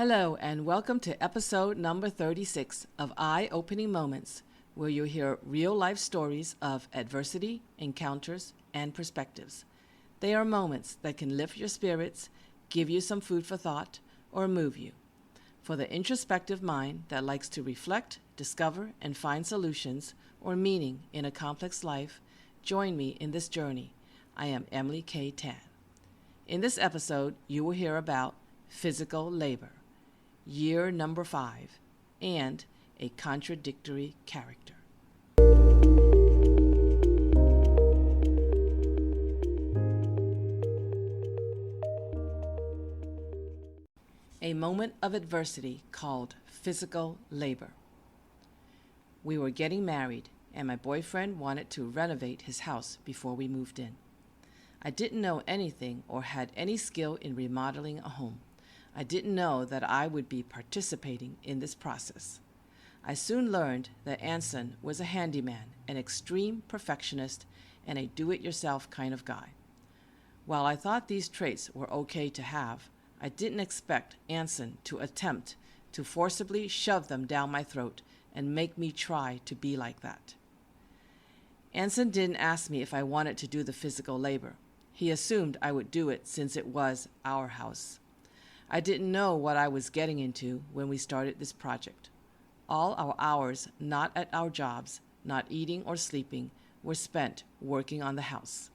Hello, and welcome to episode number 36 of Eye-Opening Moments, where you'll hear real-life stories of adversity, encounters, and perspectives. They are moments that can lift your spirits, give you some food for thought, or move you. For the introspective mind that likes to reflect, discover, and find solutions or meaning in a complex life, join me in this journey. I am Emily K. Tan. In this episode, you will hear about physical labor, year number 5, and a contradictory character. A moment of adversity called physical labor. We were getting married, and my boyfriend wanted to renovate his house before we moved in. I didn't know anything or had any skill in remodeling a home. I didn't know that I would be participating in this process. I soon learned that Anson was a handyman, an extreme perfectionist, and a do-it-yourself kind of guy. While I thought these traits were okay to have, I didn't expect Anson to attempt to forcibly shove them down my throat and make me try to be like that. Anson didn't ask me if I wanted to do the physical labor. He assumed I would do it since it was our house. I didn't know what I was getting into when we started this project. All our hours not at our jobs, not eating or sleeping, were spent working on the house.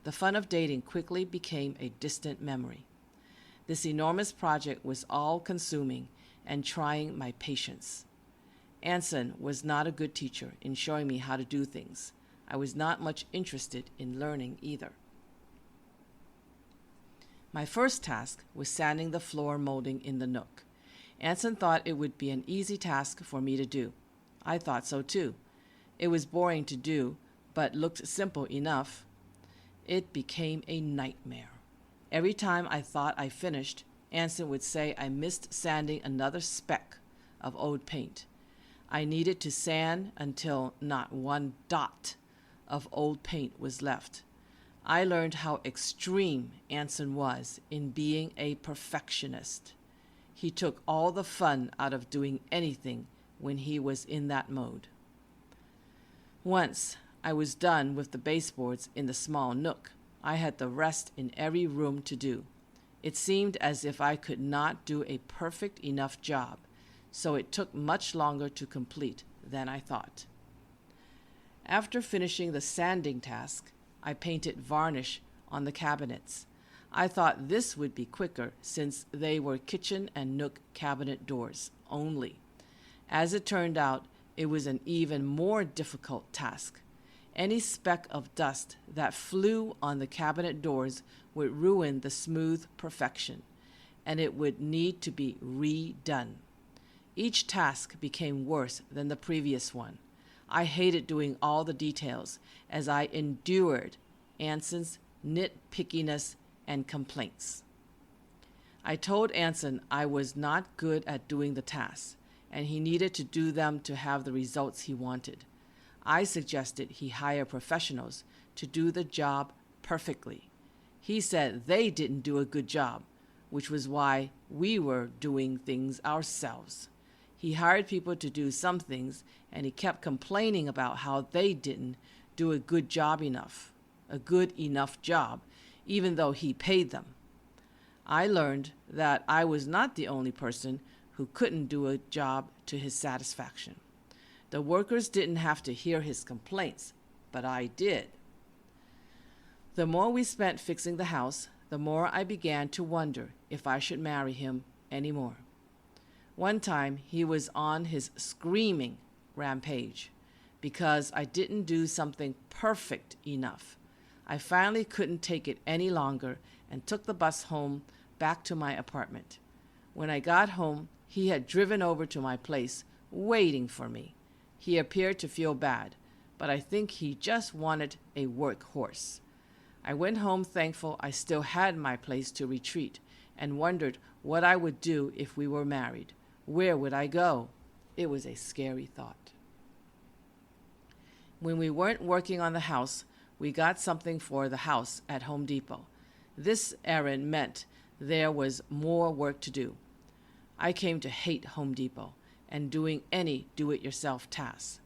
The fun of dating quickly became a distant memory. This enormous project was all-consuming and trying my patience. Anson was not a good teacher in showing me how to do things. I was not much interested in learning either. My first task was sanding the floor molding in the nook. Anson thought it would be an easy task for me to do. I thought so too. It was boring to do, but looked simple enough. It became a nightmare. Every time I thought I finished, Anson would say I missed sanding another speck of old paint. I needed to sand until not one dot of old paint was left. I learned how extreme Anson was in being a perfectionist. He took all the fun out of doing anything when he was in that mode. Once I was done with the baseboards in the small nook, I had the rest in every room to do. It seemed as if I could not do a perfect enough job, so it took much longer to complete than I thought. After finishing the sanding task, I painted varnish on the cabinets. I thought this would be quicker since they were kitchen and nook cabinet doors only. As it turned out, it was an even more difficult task. Any speck of dust that flew on the cabinet doors would ruin the smooth perfection, and it would need to be redone. Each task became worse than the previous one. I hated doing all the details as I endured Anson's nitpickiness and complaints. I told Anson I was not good at doing the tasks, and he needed to do them to have the results he wanted. I suggested he hire professionals to do the job perfectly. He said they didn't do a good job, which was why we were doing things ourselves. He hired people to do some things, and he kept complaining about how they didn't do a good enough job, even though he paid them. I learned that I was not the only person who couldn't do a job to his satisfaction. The workers didn't have to hear his complaints, but I did. The more we spent fixing the house, the more I began to wonder if I should marry him anymore. One time, he was on his screaming rampage because I didn't do something perfect enough. I finally couldn't take it any longer and took the bus home back to my apartment. When I got home, he had driven over to my place, waiting for me. He appeared to feel bad, but I think he just wanted a workhorse. I went home thankful I still had my place to retreat and wondered what I would do if we were married. Where would I go? It was a scary thought. When we weren't working on the house, we got something for the house at Home Depot. This errand meant there was more work to do. I came to hate Home Depot and doing any do-it-yourself tasks.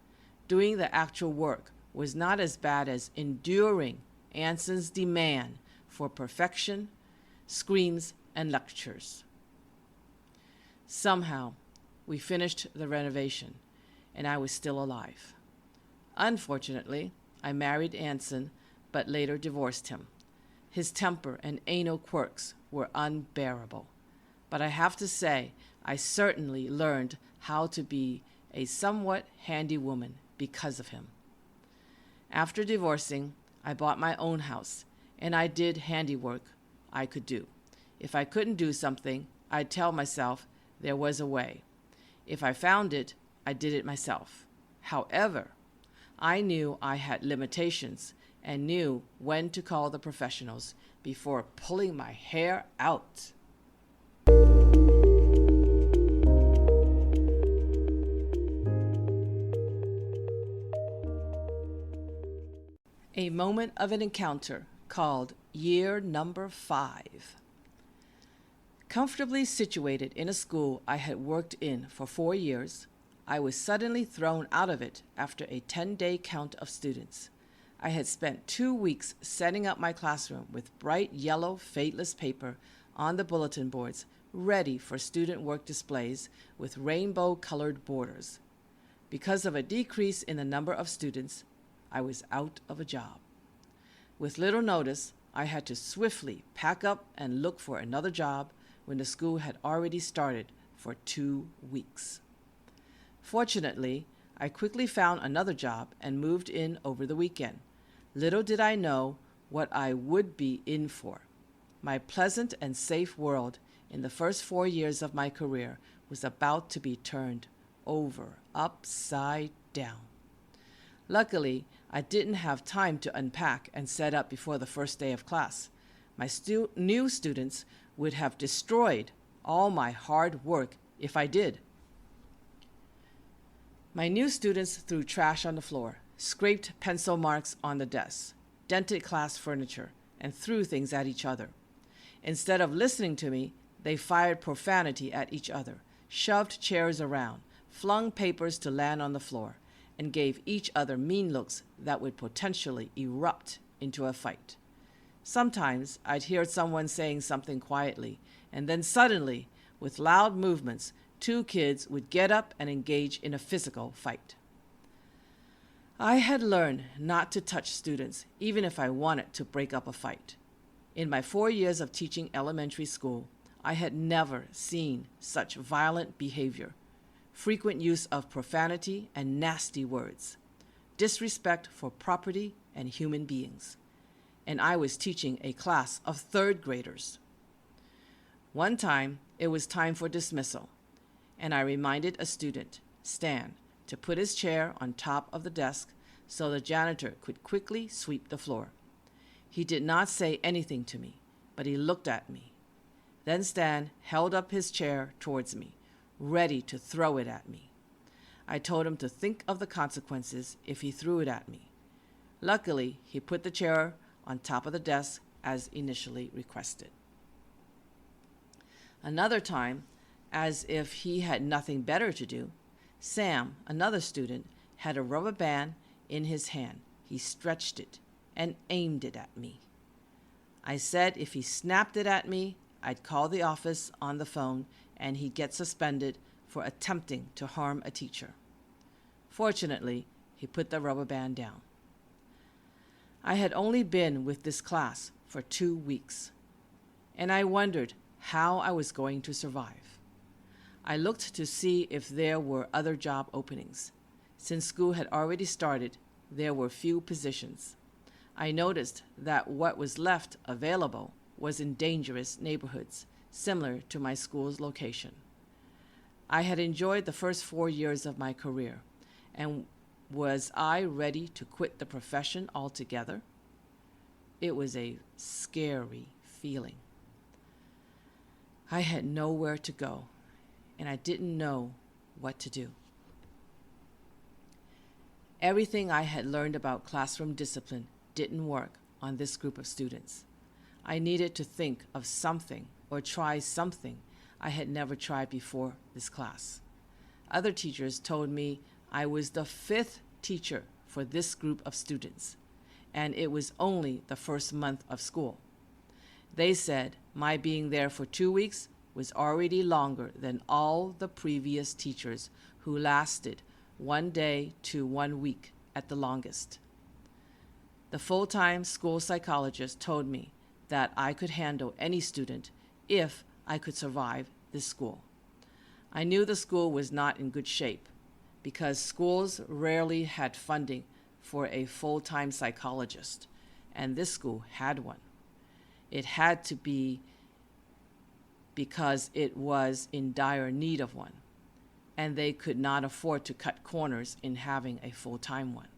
Doing the actual work was not as bad as enduring Anson's demand for perfection, screams, and lectures. Somehow, we finished the renovation, and I was still alive. Unfortunately, I married Anson, but later divorced him. His temper and anal quirks were unbearable. But I have to say, I certainly learned how to be a somewhat handy woman because of him. After divorcing, I bought my own house, and I did handiwork I could do. If I couldn't do something, I'd tell myself there was a way. If I found it, I did it myself. However, I knew I had limitations and knew when to call the professionals before pulling my hair out. A moment of an encounter called Year Number 5. Comfortably situated in a school I had worked in for 4 years, I was suddenly thrown out of it after a 10-day count of students. I had spent 2 weeks setting up my classroom with bright yellow fateless paper on the bulletin boards, ready for student work displays with rainbow-colored borders. Because of a decrease in the number of students, I was out of a job. With little notice, I had to swiftly pack up and look for another job when the school had already started for 2 weeks. Fortunately, I quickly found another job and moved in over the weekend. Little did I know what I would be in for. My pleasant and safe world in the first 4 years of my career was about to be turned over, upside down. Luckily, I didn't have time to unpack and set up before the first day of class. My new students would have destroyed all my hard work if I did. My new students threw trash on the floor, scraped pencil marks on the desks, dented class furniture, and threw things at each other. Instead of listening to me, they fired profanity at each other, shoved chairs around, flung papers to land on the floor, and gave each other mean looks that would potentially erupt into a fight. Sometimes I'd hear someone saying something quietly, and then suddenly, with loud movements, 2 kids would get up and engage in a physical fight. I had learned not to touch students, even if I wanted to break up a fight. In my 4 years of teaching elementary school, I had never seen such violent behavior, frequent use of profanity and nasty words, disrespect for property and human beings. And I was teaching a class of 3rd graders. One time, it was time for dismissal, and I reminded a student, Stan, to put his chair on top of the desk so the janitor could quickly sweep the floor. He did not say anything to me, but he looked at me. Then Stan held up his chair towards me, ready to throw it at me. I told him to think of the consequences if he threw it at me. Luckily, he put the chair on top of the desk as initially requested. Another time, as if he had nothing better to do, Sam, another student, had a rubber band in his hand. He stretched it and aimed it at me. I said if he snapped it at me, I'd call the office on the phone and he'd get suspended for attempting to harm a teacher. Fortunately, he put the rubber band down. I had only been with this class for 2 weeks, and I wondered how I was going to survive. I looked to see if there were other job openings. Since school had already started, there were few positions. I noticed that what was left available was in dangerous neighborhoods, similar to my school's location. I had enjoyed the first 4 years of my career, and was I ready to quit the profession altogether? It was a scary feeling. I had nowhere to go, and I didn't know what to do. Everything I had learned about classroom discipline didn't work on this group of students. I needed to think of something or try something I had never tried before this class. Other teachers told me I was the 5th teacher for this group of students, and it was only the first month of school. They said my being there for 2 weeks was already longer than all the previous teachers who lasted 1 day to 1 week at the longest. The full-time school psychologist told me that I could handle any student if I could survive this school. I knew the school was not in good shape because schools rarely had funding for a full-time psychologist, and this school had one. It had to be because it was in dire need of one, and they could not afford to cut corners in having a full-time one.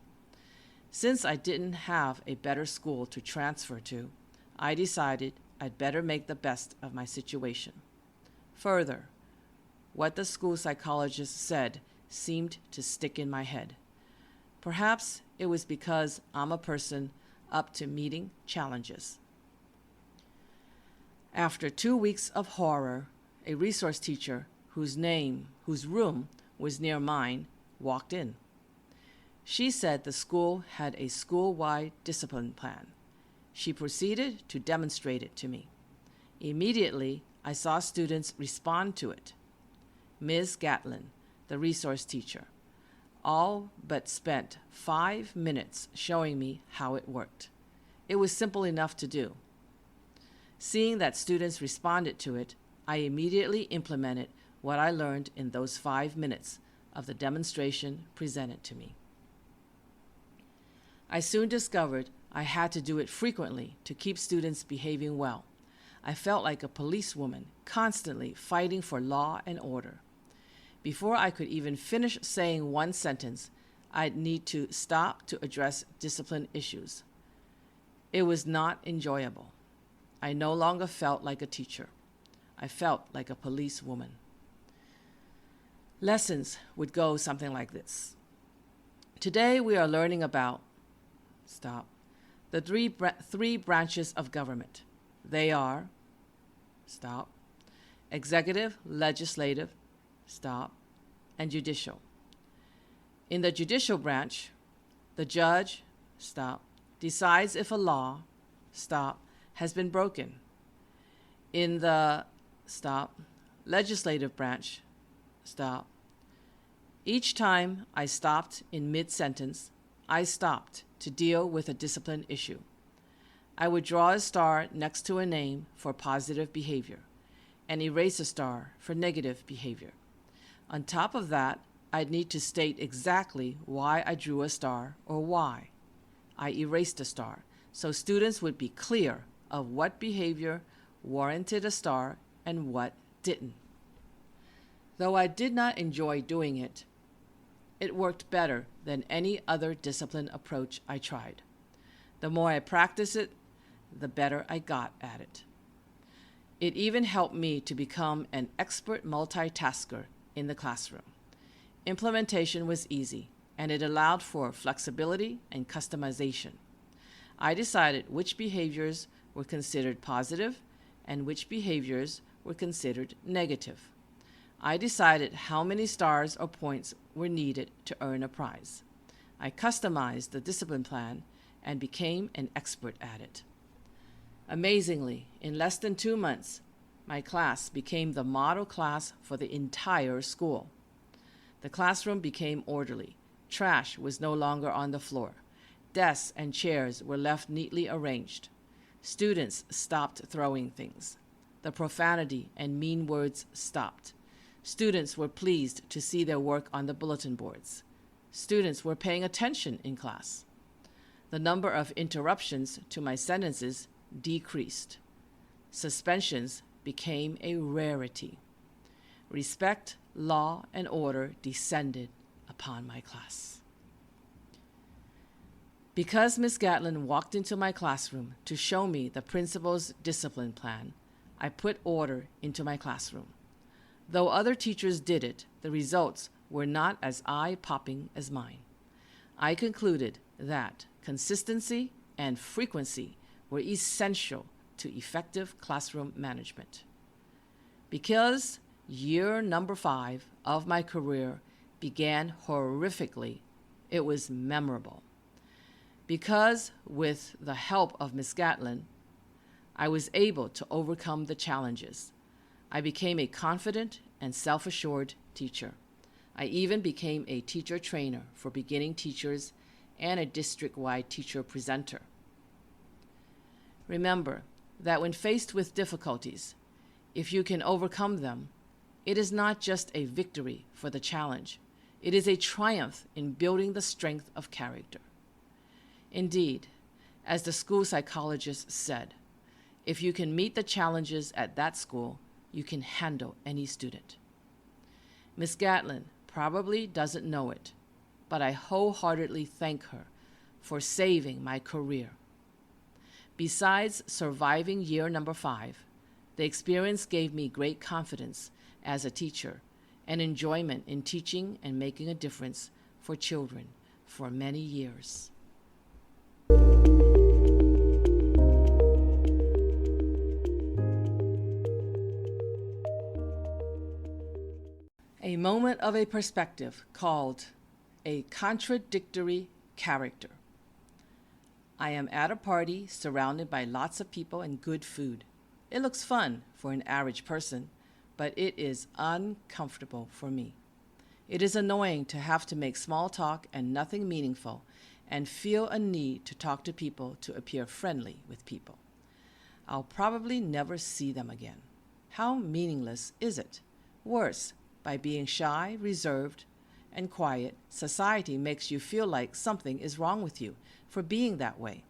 Since I didn't have a better school to transfer to, I decided I'd better make the best of my situation. Further, what the school psychologist said seemed to stick in my head. Perhaps it was because I'm a person up to meeting challenges. After 2 weeks of horror, a resource teacher whose room was near mine walked in. She said the school had a school-wide discipline plan. She proceeded to demonstrate it to me. Immediately, I saw students respond to it. Ms. Gatlin, the resource teacher, all but spent 5 minutes showing me how it worked. It was simple enough to do. Seeing that students responded to it, I immediately implemented what I learned in those 5 minutes of the demonstration presented to me. I soon discovered I had to do it frequently to keep students behaving well. I felt like a policewoman constantly fighting for law and order. Before I could even finish saying one sentence, I'd need to stop to address discipline issues. It was not enjoyable. I no longer felt like a teacher. I felt like a policewoman. Lessons would go something like this. Today we are learning about the three branches of government. They are executive, legislative, and judicial. In the judicial branch, the judge decides if a law has been broken. In the legislative branch, each time I stopped in mid-sentence, I stopped to deal with a discipline issue. I would draw a star next to a name for positive behavior and erase a star for negative behavior. On top of that, I'd need to state exactly why I drew a star or why I erased a star, so students would be clear of what behavior warranted a star and what didn't. Though I did not enjoy doing it, it worked better than any other discipline approach I tried. The more I practiced it, the better I got at it. It even helped me to become an expert multitasker in the classroom. Implementation was easy, and it allowed for flexibility and customization. I decided which behaviors were considered positive and which behaviors were considered negative. I decided how many stars or points were needed to earn a prize. I customized the discipline plan and became an expert at it. Amazingly, in less than 2 months, my class became the model class for the entire school. The classroom became orderly. Trash was no longer on the floor. Desks and chairs were left neatly arranged. Students stopped throwing things. The profanity and mean words stopped. Students were pleased to see their work on the bulletin boards. Students were paying attention in class. The number of interruptions to my sentences decreased. Suspensions became a rarity. Respect, law, and order descended upon my class. Because Ms. Gatlin walked into my classroom to show me the principal's discipline plan, I put order into my classroom. Though other teachers did it, the results were not as eye-popping as mine. I concluded that consistency and frequency were essential to effective classroom management. Because year number 5 of my career began horrifically, it was memorable. Because with the help of Miss Gatlin, I was able to overcome the challenges. I became a confident and self-assured teacher. I even became a teacher trainer for beginning teachers and a district-wide teacher presenter. Remember that when faced with difficulties, if you can overcome them, it is not just a victory for the challenge. It is a triumph in building the strength of character. Indeed, as the school psychologist said, if you can meet the challenges at that school, you can handle any student. Miss Gatlin probably doesn't know it, but I wholeheartedly thank her for saving my career. Besides surviving year number 5, the experience gave me great confidence as a teacher and enjoyment in teaching and making a difference for children for many years. A moment of a perspective called A Contradictory Character. I am at a party surrounded by lots of people and good food. It looks fun for an average person, but it is uncomfortable for me. It is annoying to have to make small talk and nothing meaningful and feel a need to talk to people to appear friendly with people. I'll probably never see them again. How meaningless is it? Worse, by being shy, reserved, and quiet, society makes you feel like something is wrong with you for being that way.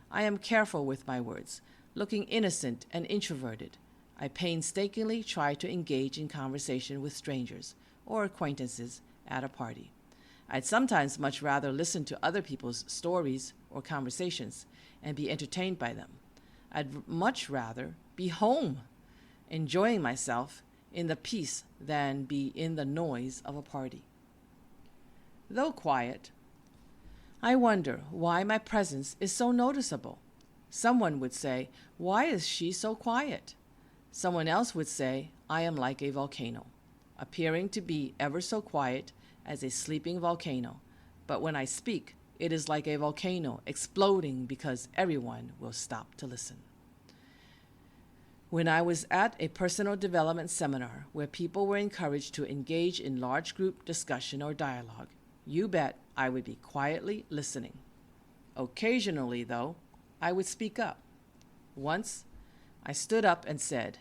I am careful with my words, looking innocent and introverted. I painstakingly try to engage in conversation with strangers or acquaintances at a party. I'd sometimes much rather listen to other people's stories or conversations and be entertained by them. I'd much rather be home, enjoying myself in the peace than be in the noise of a party. Though quiet, I wonder why my presence is so noticeable. Someone would say, "Why is she so quiet?" Someone else would say, "I am like a volcano, appearing to be ever so quiet as a sleeping volcano, but when I speak, it is like a volcano exploding because everyone will stop to listen." When I was at a personal development seminar where people were encouraged to engage in large group discussion or dialogue, you bet I would be quietly listening. Occasionally, though, I would speak up. Once, I stood up and said,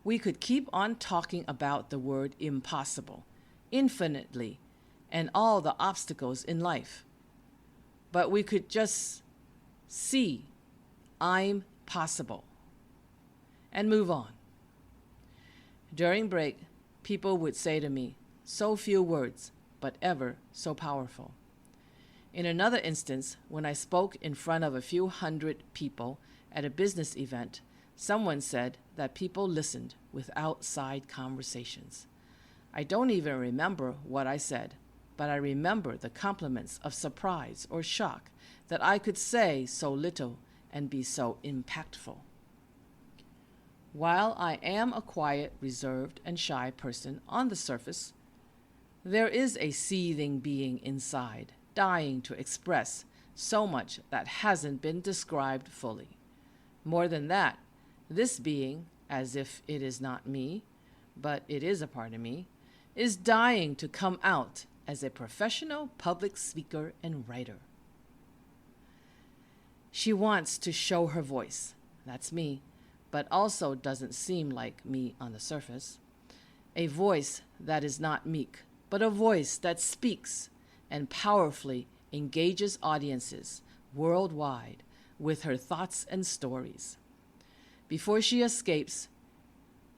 "We could keep on talking about the word impossible, infinitely, and all the obstacles in life. But we could just see I'm possible and move on." During break, people would say to me, "So few words, but ever so powerful." In another instance, when I spoke in front of a few hundred people at a business event, someone said that people listened without side conversations. I don't even remember what I said, but I remember the compliments of surprise or shock that I could say so little and be so impactful. While I am a quiet, reserved, and shy person on the surface, there is a seething being inside, dying to express so much that hasn't been described fully. More than that, this being, as if it is not me, but it is a part of me, is dying to come out as a professional public speaker and writer. She wants to show her voice, that's me, but also doesn't seem like me on the surface. A voice that is not meek, but a voice that speaks and powerfully engages audiences worldwide with her thoughts and stories. Before she escapes,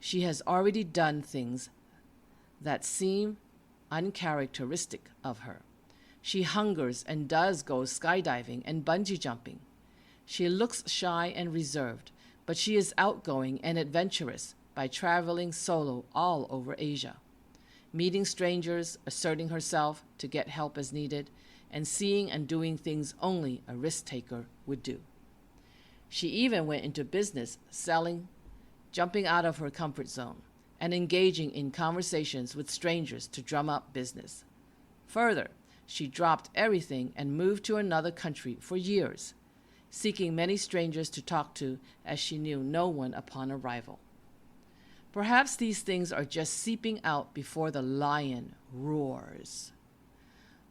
she has already done things that seem uncharacteristic of her. She hungers and does go skydiving and bungee jumping. She looks shy and reserved, but she is outgoing and adventurous by traveling solo all over Asia, meeting strangers, asserting herself to get help as needed, and seeing and doing things only a risk-taker would do. She even went into business selling jumping out of her comfort zone, and engaging in conversations with strangers to drum up business. Further, she dropped everything and moved to another country for years, seeking many strangers to talk to as she knew no one upon arrival. Perhaps these things are just seeping out before the lion roars.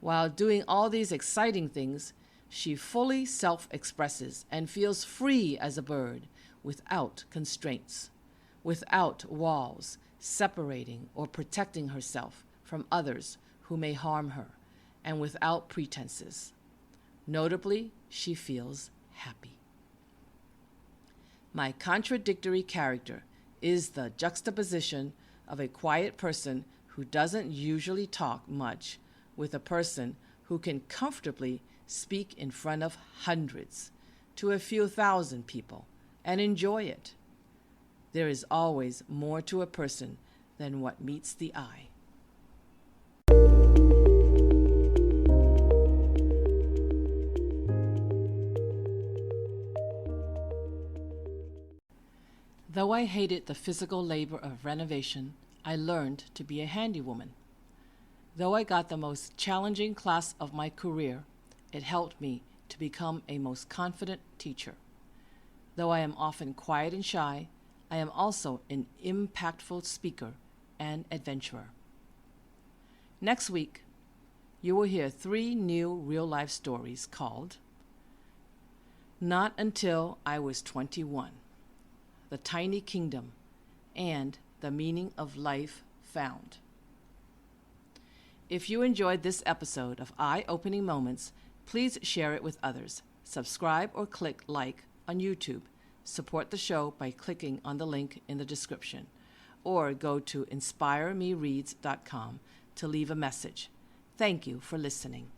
While doing all these exciting things, she fully self-expresses and feels free as a bird without constraints, without walls separating or protecting herself from others who may harm her, and without pretenses. Notably, she feels happy. My contradictory character is the juxtaposition of a quiet person who doesn't usually talk much with a person who can comfortably speak in front of hundreds to a few thousand people and enjoy it. There is always more to a person than what meets the eye. Though I hated the physical labor of renovation, I learned to be a handywoman. Though I got the most challenging class of my career, it helped me to become a most confident teacher. Though I am often quiet and shy, I am also an impactful speaker and adventurer. Next week, you will hear 3 new real-life stories called Not Until I Was 21, The Tiny Kingdom, and The Meaning of Life Found. If you enjoyed this episode of Eye-Opening Moments, please share it with others. Subscribe or click like on YouTube. Support the show by clicking on the link in the description, or go to inspiremereads.com to leave a message. Thank you for listening.